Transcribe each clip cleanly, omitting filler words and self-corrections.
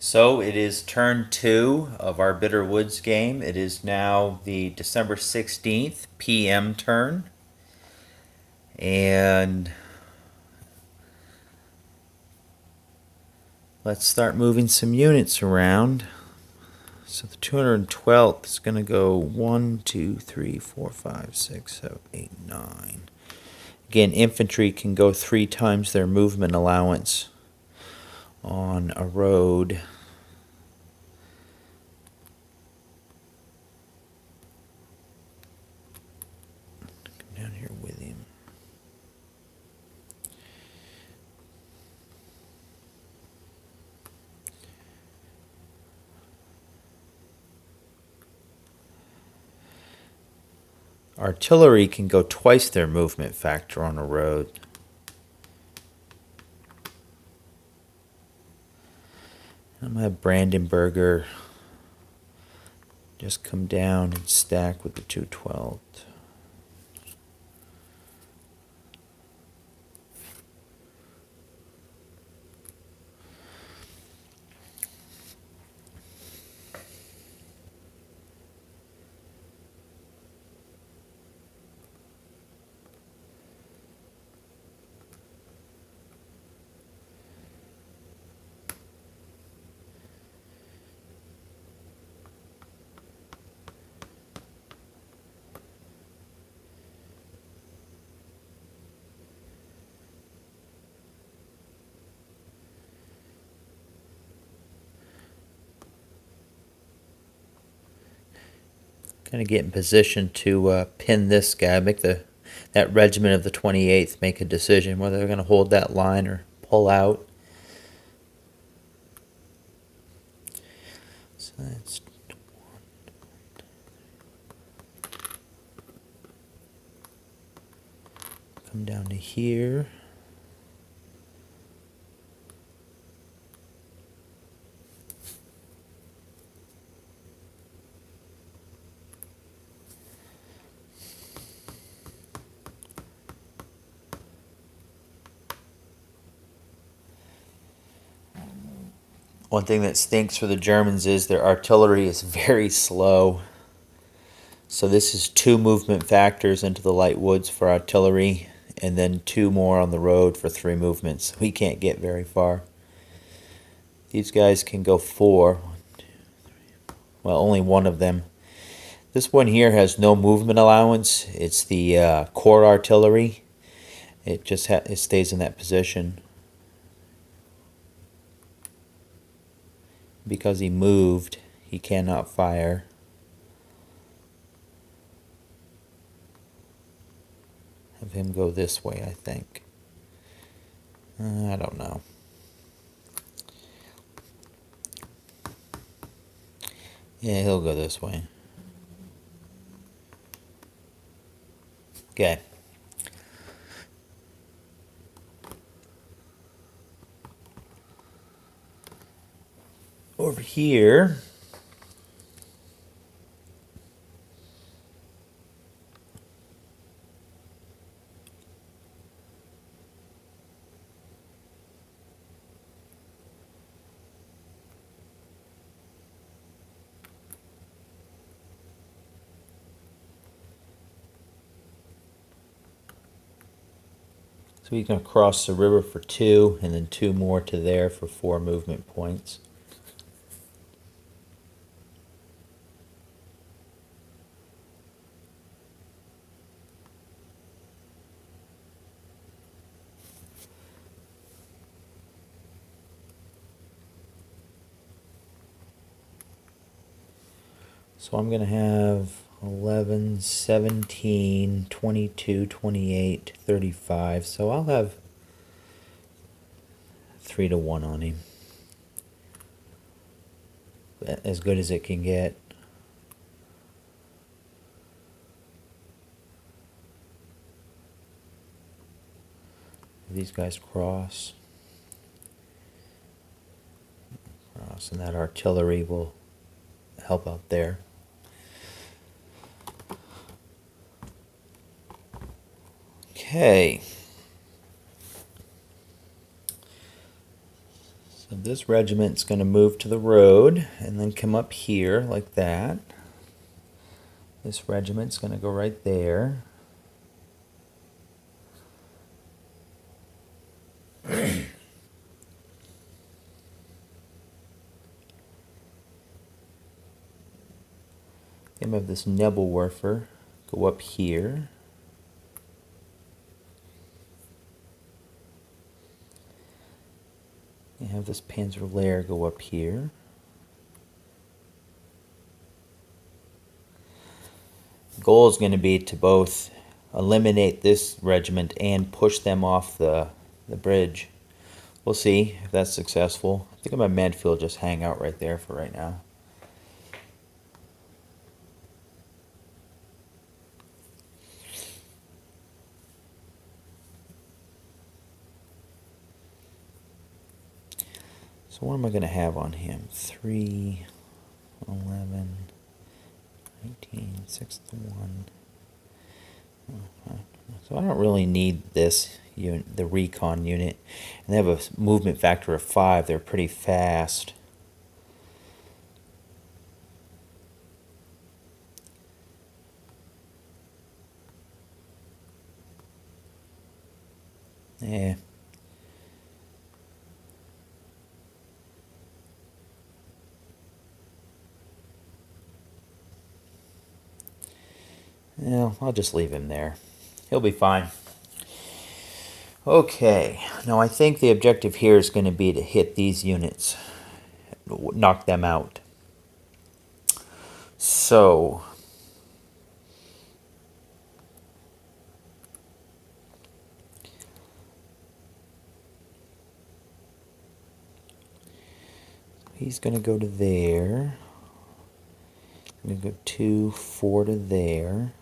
So it is turn 2 of our Bitter Woods game. It is now the December 16th PM turn. And let's start moving some units around. So the 212th is going to go 1, 2, 3, 4, 5, 6, 7, 8, 9. Again, infantry can go 3 times their movement allowance on a road. Come down here with him. Artillery can go twice their movement factor on a road. I'm going to have Brandenburger just come down and stack with the 212. Kind of get in position to pin this guy, make that regiment of the 28th make a decision whether they're going to hold that line or pull out. So that's come down to here. One thing that stinks for the Germans is their artillery is very slow. So this is 2 movement factors into the light woods for artillery, and then 2 more on the road for 3 movements. We can't get very far. These guys can go 4. 1, 2, 3. Well, only one of them. This one here has no movement allowance. It's the core artillery. It just it stays in that position. Because he moved, he cannot fire. Have him go this way, I think. I don't know. Yeah, he'll go this way. Okay. Over here, so he's going to cross the river for 2, and then 2 more to there for 4 movement points. So I'm going to have 11, 17, 22, 28, 35. So I'll have 3 to 1 on him. As good as it can get. These guys cross. And that artillery will help out there. Okay. So This regiment's going to move to the road and then come up here like that. This regiment's going to go right there. Then we have this Nebelwerfer go up here. You have this Panzerlehr go up here. The goal is going to be to both eliminate this regiment and push them off the bridge. We'll see if that's successful. I think my Medfield will just hang out right there for right now. So what am I going to have on him? 3, 11, 19, 6 to 1. So I don't really need this unit, the recon unit. And they have a movement factor of 5. They're pretty fast. Yeah. Yeah, I'll just leave him there. He'll be fine. Okay, now I think the objective here is going to be to hit these units, knock them out. So, he's going to go to there. I'm going to go 2, 4 to there.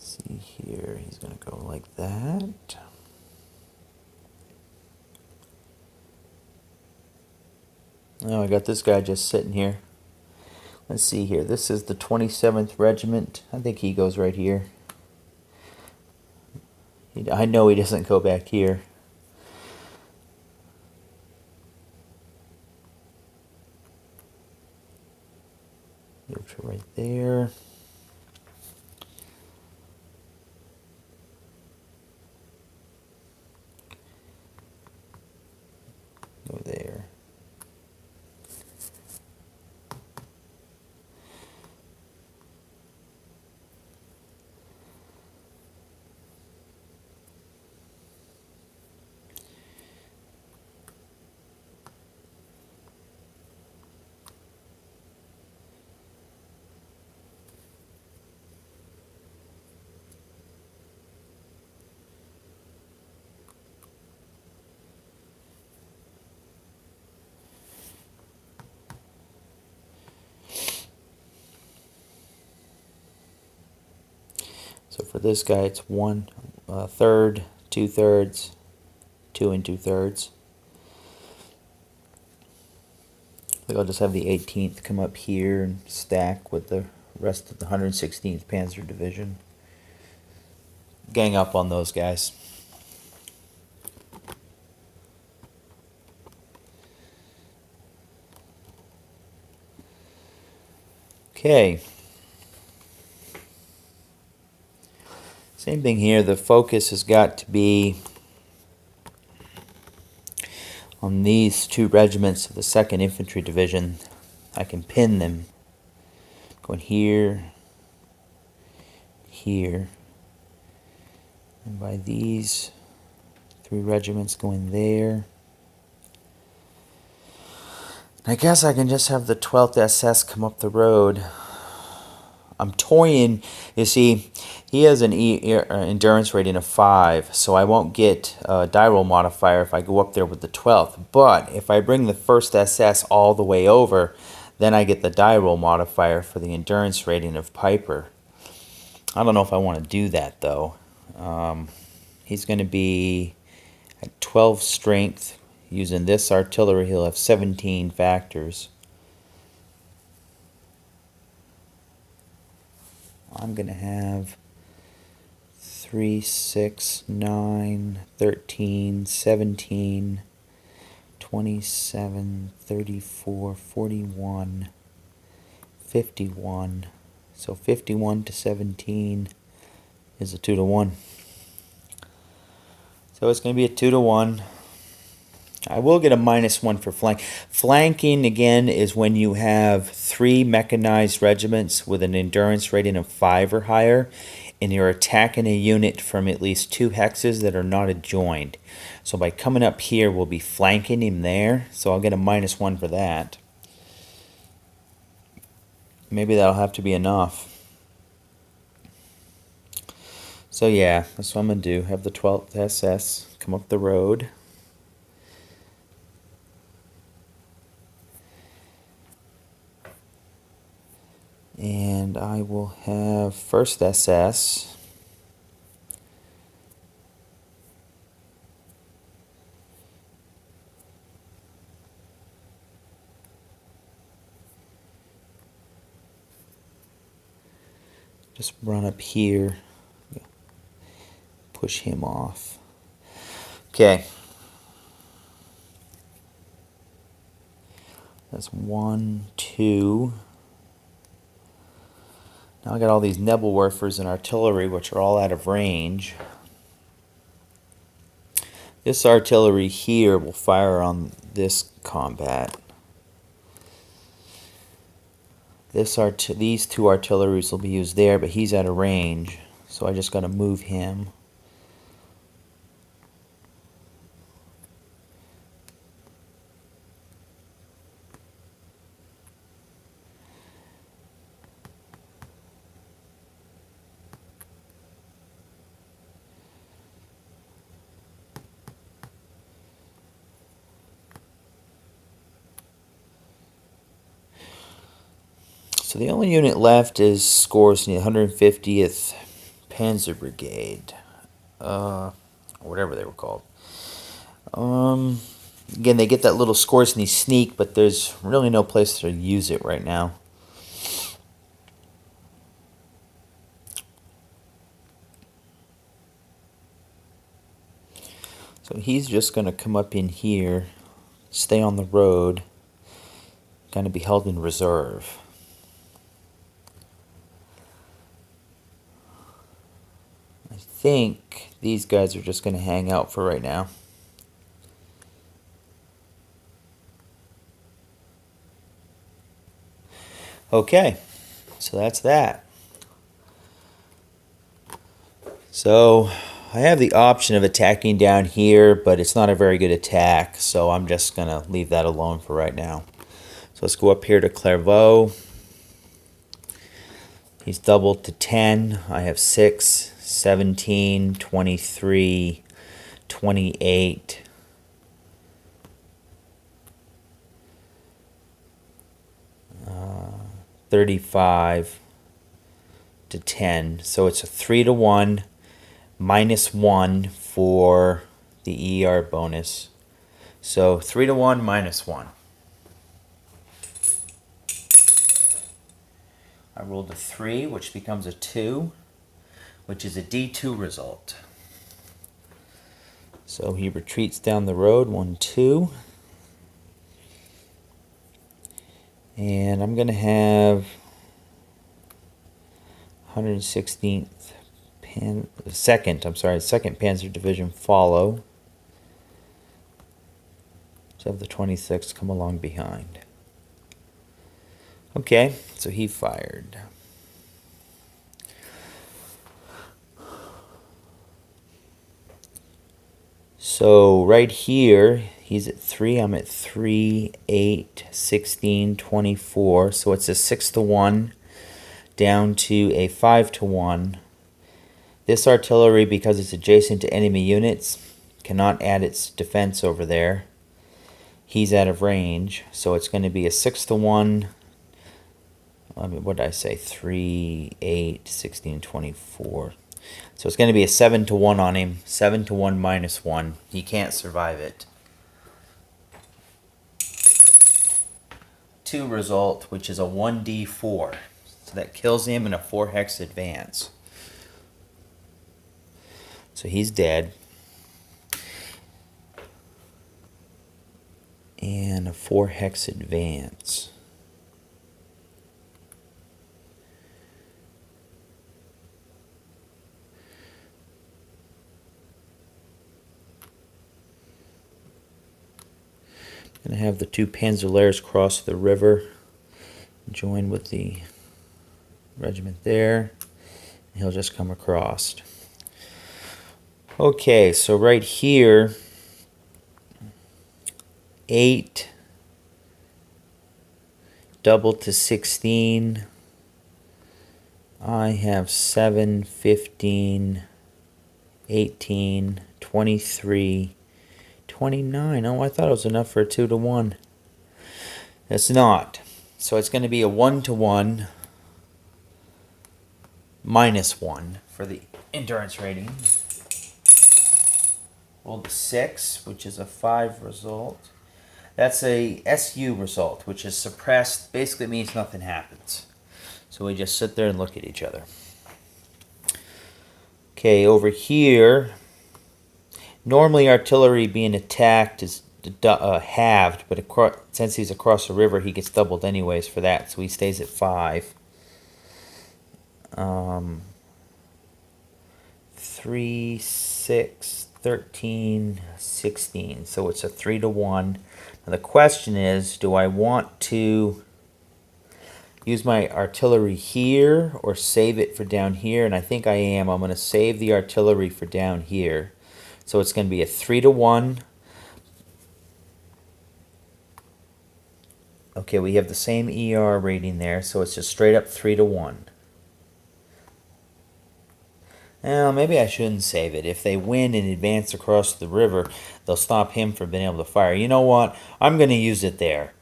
See here, he's going to go like that. Oh, I got this guy just sitting here. Let's see here. This is the 27th Regiment. I think he goes right here. I know he doesn't go back here. Move to right there. Go there. So for this guy, it's 1/3, 2/3, 2 2/3. I think I'll just have the 18th come up here and stack with the rest of the 116th Panzer Division. Gang up on those guys. Okay. Same thing here. The focus has got to be on these 2 regiments of the 2nd Infantry Division. I can pin them. Going here, here. And by these 3 regiments going there. I guess I can just have the 12th SS come up the road. I'm toying. You see, he has an endurance rating of 5, so I won't get a die roll modifier if I go up there with the 12th. But if I bring the 1st SS all the way over, then I get the die roll modifier for the endurance rating of Piper. I don't know if I want to do that, though. He's going to be at 12 strength. Using this artillery, he'll have 17 factors. I'm going to have 3, 6, 9, 13, 17, 27, 34, 41, 51. So 51 to 17 is a 2 to 1. So it's going to be a 2 to 1. I will get a -1 for flank. Flanking, again, is when you have 3 mechanized regiments with an endurance rating of 5 or higher, and you're attacking a unit from at least 2 hexes that are not adjoined. So by coming up here, we'll be flanking him there, so I'll get a -1 for that. Maybe that'll have to be enough. So yeah, that's what I'm going to do. Have the 12th SS come up the road. And I will have 1st SS just run up here, push him off. Okay. That's 1, 2. Now I got all these Nebelwerfers and artillery, which are all out of range. This artillery here will fire on this combat. These 2 artilleries will be used there, but he's out of range, so I just got to move him. So the only unit left is Scoresny, the 150th Panzer Brigade, or whatever they were called. Again, they get that little Scoresny sneak, but there's really no place to use it right now. So he's just going to come up in here, stay on the road, going to be held in reserve. I think these guys are just going to hang out for right now. Okay, so that's that. So I have the option of attacking down here, but it's not a very good attack, so I'm just going to leave that alone for right now. So let's go up here to Clairvaux. He's doubled to 10. I have 6, 17, 23, 28, 35 to 10. So it's a 3 to 1, -1 for the ER bonus. So 3 to 1, -1. I rolled a 3, which becomes a 2, which is a D2 result. So he retreats down the road, 1, 2. And I'm going to have 116th Second Panzer Division follow. So have the 26th come along behind. Okay, so he fired. So right here, he's at 3, I'm at 3, 8, 16, 24. So it's a 6 to 1 down to a 5 to 1. This artillery, because it's adjacent to enemy units, cannot add its defense over there. He's out of range, so it's going to be a 6 to 1. What did I say? 3, 8, 16, 24. So it's going to be a 7 to 1 on him. 7 to 1 -1. He can't survive it. 2 result, which is a 1d4. So that kills him in a 4-hex advance. So he's dead. And a 4-hex advance. Gonna have the 2 Panzerleers cross the river, join with the regiment there, and he'll just come across. Okay, so right here, 8 double to 16. I have 7, 15, 18, 23, 29. Oh, I thought it was enough for a 2-to-1. It's not. So it's going to be a 1-to-1 -1 for the endurance rating. Roll the 6, which is a 5 result. That's a SU result, which is suppressed. Basically means nothing happens. So we just sit there and look at each other. Okay, over here, normally artillery being attacked is halved, but since he's across the river, he gets doubled anyways for that, so he stays at 5. 3, 6, 13, 16. So it's a 3-to-1. Now the question is, do I want to use my artillery here or save it for down here? And I think I am. I'm going to save the artillery for down here. So it's going to be a 3-to-1. Okay, we have the same ER rating there, so it's just straight up 3-to-1. Well, maybe I shouldn't save it. If they win and advance across the river, they'll stop him from being able to fire. You know what? I'm going to use it there.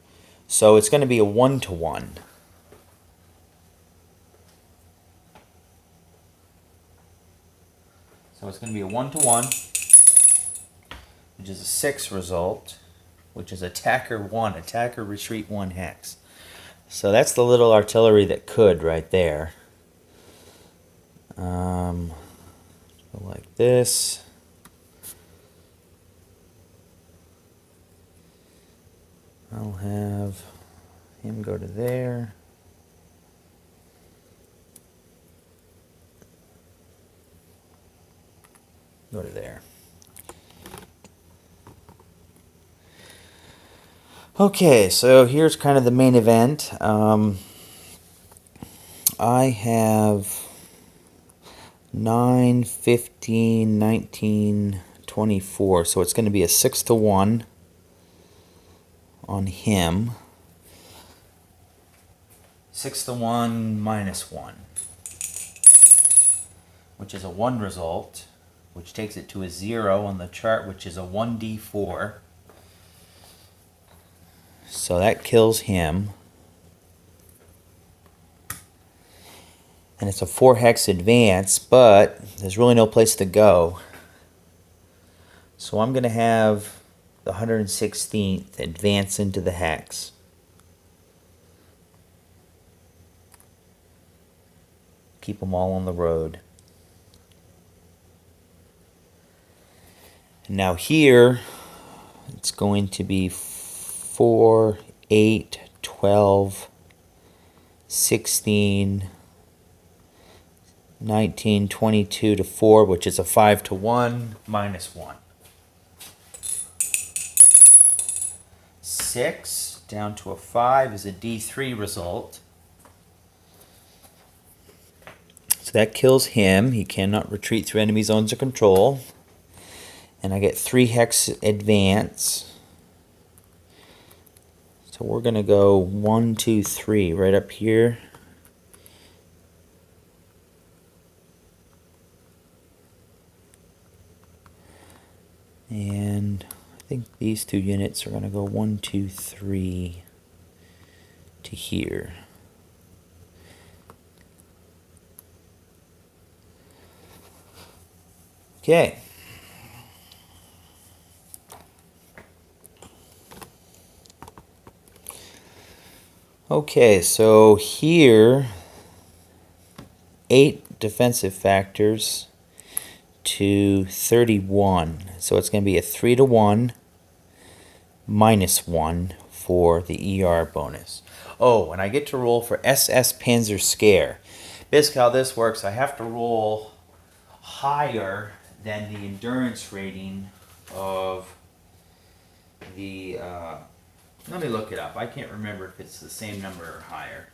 So it's going to be a 1-to-1. So it's going to be a 1-to-1, which is a 6 result, which is attacker 1, attacker retreat 1 hex. So that's the little artillery that could right there. Go like this. I'll have him go to there. Go to there. Okay, so here's kind of the main event. I have 9, 15, 19, 24. So it's going to be a 6-to-1 on him. 6-to-1 -1, which is a 1 result, which takes it to a 0 on the chart, which is a 1d4. So that kills him. And it's a 4-hex advance, but there's really no place to go. So I'm going to have the 116th advance into the hex. Keep them all on the road. And now here, it's going to be 4, 8, 12, 16, 19, 22 to 4, which is a 5-to-1 -1. 6 down to a 5 is a D3 result. So that kills him. He cannot retreat through enemy zones of control. And I get 3 hex advance. So we're going to go 1, 2, 3 right up here. And I think these 2 units are going to go 1, 2, 3 to here. Okay. Okay, so here 8 defensive factors to 31. So it's going to be a 3-to-1 -1 for the ER bonus. Oh, and I get to roll for SS Panzer Scare. Basically how this works, I have to roll higher than the endurance rating of the, let me look it up. I can't remember if it's the same number or higher.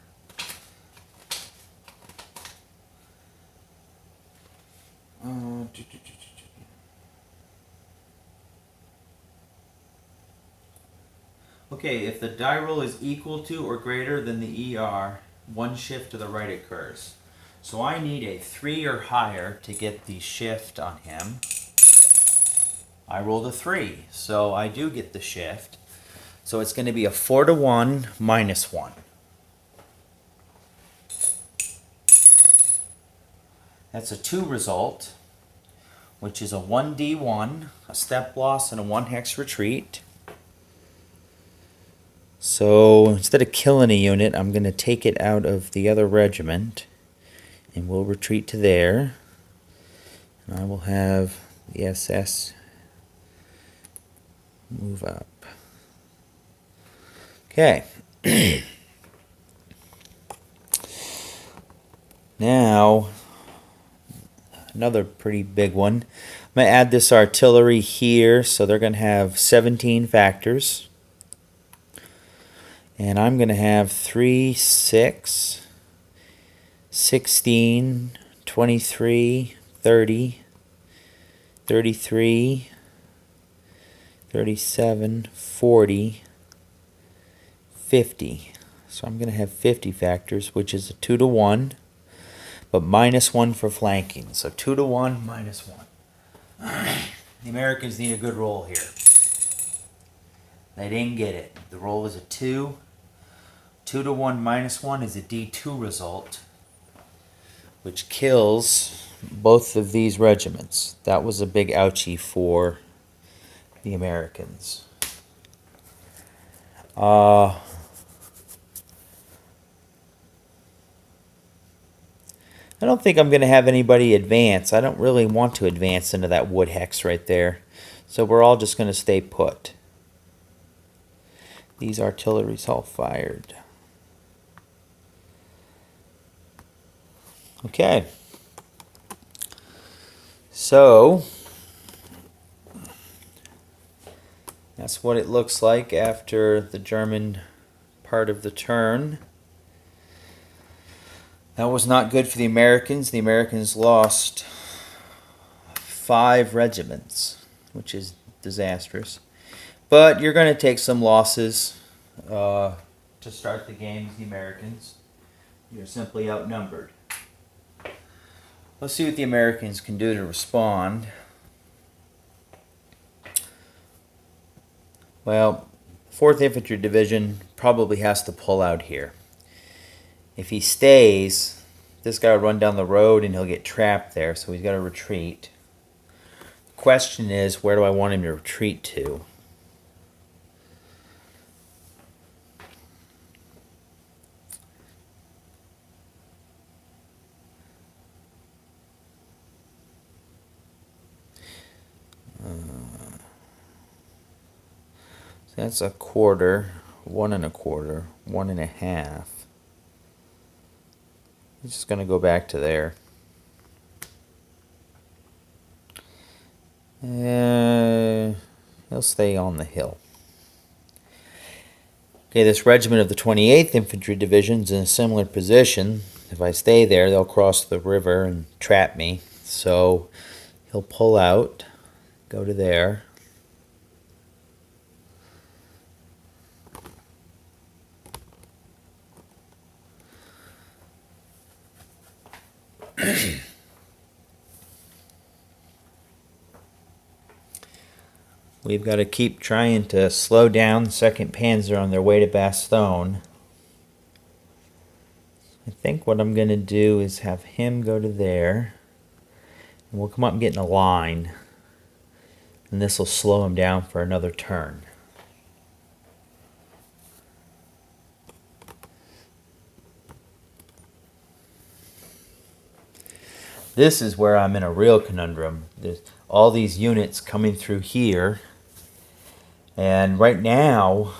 Okay, if the die roll is equal to or greater than the ER, one shift to the right occurs. So I need a 3 or higher to get the shift on him. I rolled a 3, so I do get the shift. So it's going to be a 4-to-1 -1. That's a 2 result, which is a 1D1, a step loss, and a 1 hex retreat. So instead of killing a unit, I'm going to take it out of the other regiment, and we'll retreat to there. And I will have the SS move up. Okay. Now, another pretty big one. I'm going to add this artillery here, so they're going to have 17 factors. And I'm going to have 3, 6, 16, 23, 30, 33, 37, 40, 50. So I'm going to have 50 factors, which is a 2-to-1, but -1 for flanking. So 2-to-1, -1. The Americans need a good roll here. They didn't get it. The roll is a 2. 2-to-1 -1 is a D2 result, which kills both of these regiments. That was a big ouchie for the Americans. I don't think I'm going to have anybody advance. I don't really want to advance into that wood hex right there. So we're all just going to stay put. These artillery's all fired. Okay. So that's what it looks like after the German part of the turn. That was not good for the Americans. The Americans lost 5 regiments, which is disastrous. But you're going to take some losses to start the game as the Americans. You're simply outnumbered. Let's see what the Americans can do to respond. Well, 4th Infantry Division probably has to pull out here. If he stays, this guy will run down the road and he'll get trapped there, so he's got to retreat. The question is, where do I want him to retreat to? So that's a quarter, 1 1/4, 1 1/2. He's just going to go back to there. He'll stay on the hill. Okay, this regiment of the 28th Infantry Division is in a similar position. If I stay there, they'll cross the river and trap me. So he'll pull out, go to there. We've got to keep trying to slow down 2nd Panzer on their way to Bastogne. I think what I'm going to do is have him go to there. And we'll come up and get in a line. And this will slow him down for another turn. This is where I'm in a real conundrum. There's all these units coming through here, and right now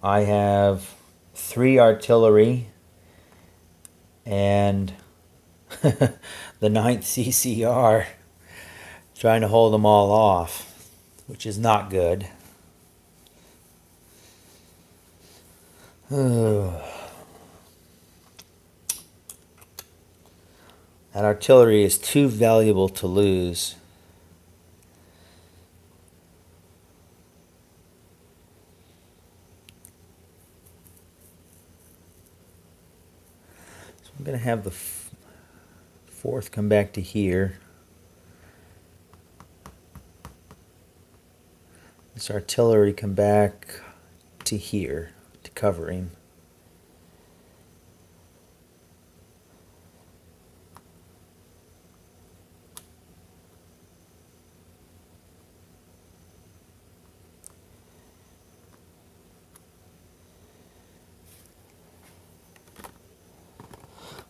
I have 3 artillery and the 9th CCR trying to hold them all off, which is not good. That artillery is too valuable to lose. So I'm going to have the 4th come back to here. This artillery come back to here to cover him.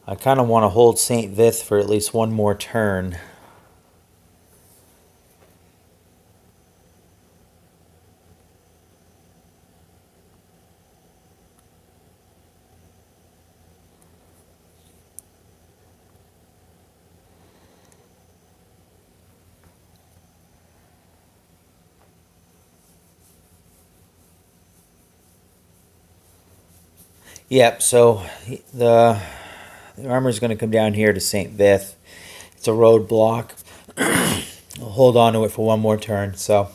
I kind of want to hold St. Vith for at least one more turn. Yep, so the armor is going to come down here to St. Vith. It's a roadblock. I'll hold on to it for one more turn, so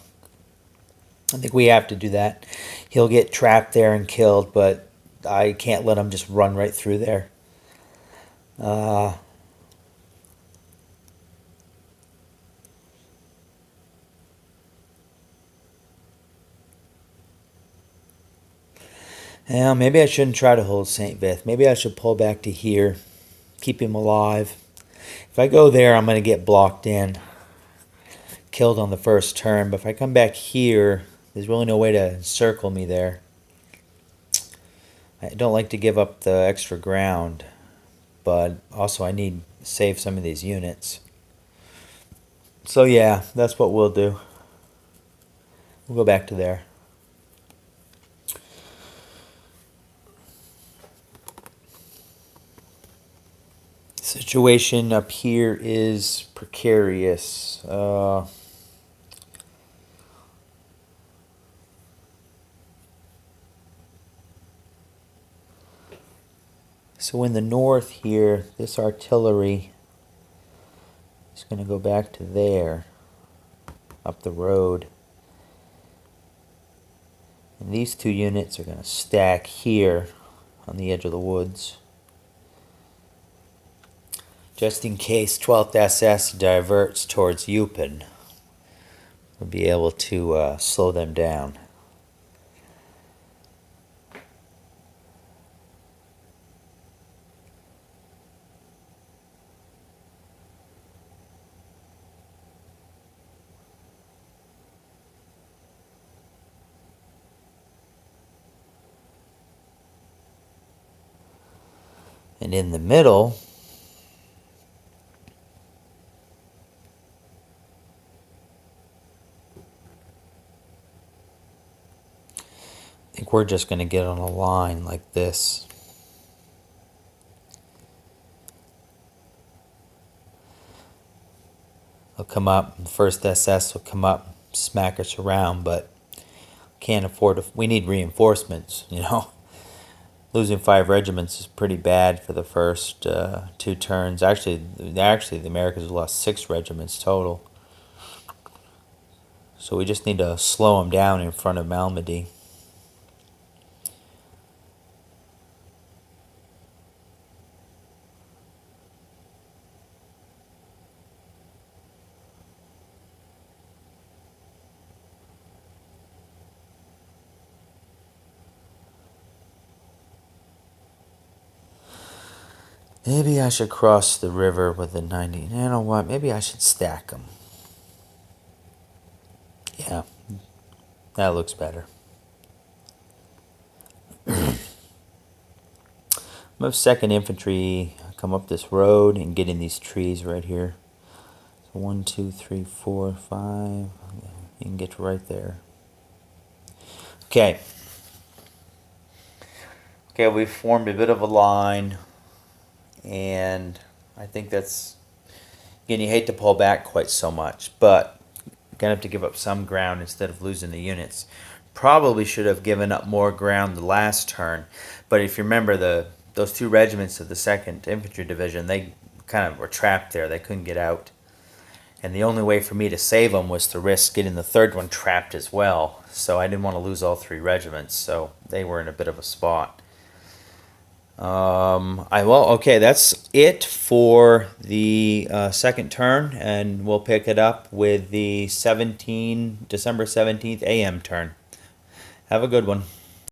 I think we have to do that. He'll get trapped there and killed, but I can't let him just run right through there. Yeah, maybe I shouldn't try to hold St. Vith. Maybe I should pull back to here, keep him alive. If I go there, I'm going to get blocked in, killed on the first turn. But if I come back here, there's really no way to encircle me there. I don't like to give up the extra ground, but also I need to save some of these units. So yeah, that's what we'll do. We'll go back to there. Situation up here is precarious. So in the north here, this artillery is going to go back to there, up the road. And these 2 units are going to stack here on the edge of the woods. Just in case 12th SS diverts towards Eupen, we'll be able to slow them down. And in the middle, I think we're just going to get on a line like this. They'll come up, the 1st SS will come up, smack us around, but can't afford to, we need reinforcements, you know. Losing 5 regiments is pretty bad for the first 2 turns. Actually, the Americans have lost 6 regiments total. So we just need to slow them down in front of Malmedy. Maybe I should cross the river with the 90. You know what? Maybe I should stack them. Yeah, that looks better. Move 2nd Infantry, come up this road and get in these trees right here. 1, 2, 3, 4, 5. You can get to right there. Okay. Okay, we've formed a bit of a line, and I think that's, again, you hate to pull back quite so much, but you're going to have to give up some ground instead of losing the units. Probably should have given up more ground the last turn, but if you remember, those two regiments of the 2nd Infantry Division, they kind of were trapped there. They couldn't get out. And the only way for me to save them was to risk getting the 3rd one trapped as well. So I didn't want to lose all 3 regiments, so they were in a bit of a spot. Okay, that's it for the 2nd turn, and we'll pick it up with the December 17th AM turn. Have a good one.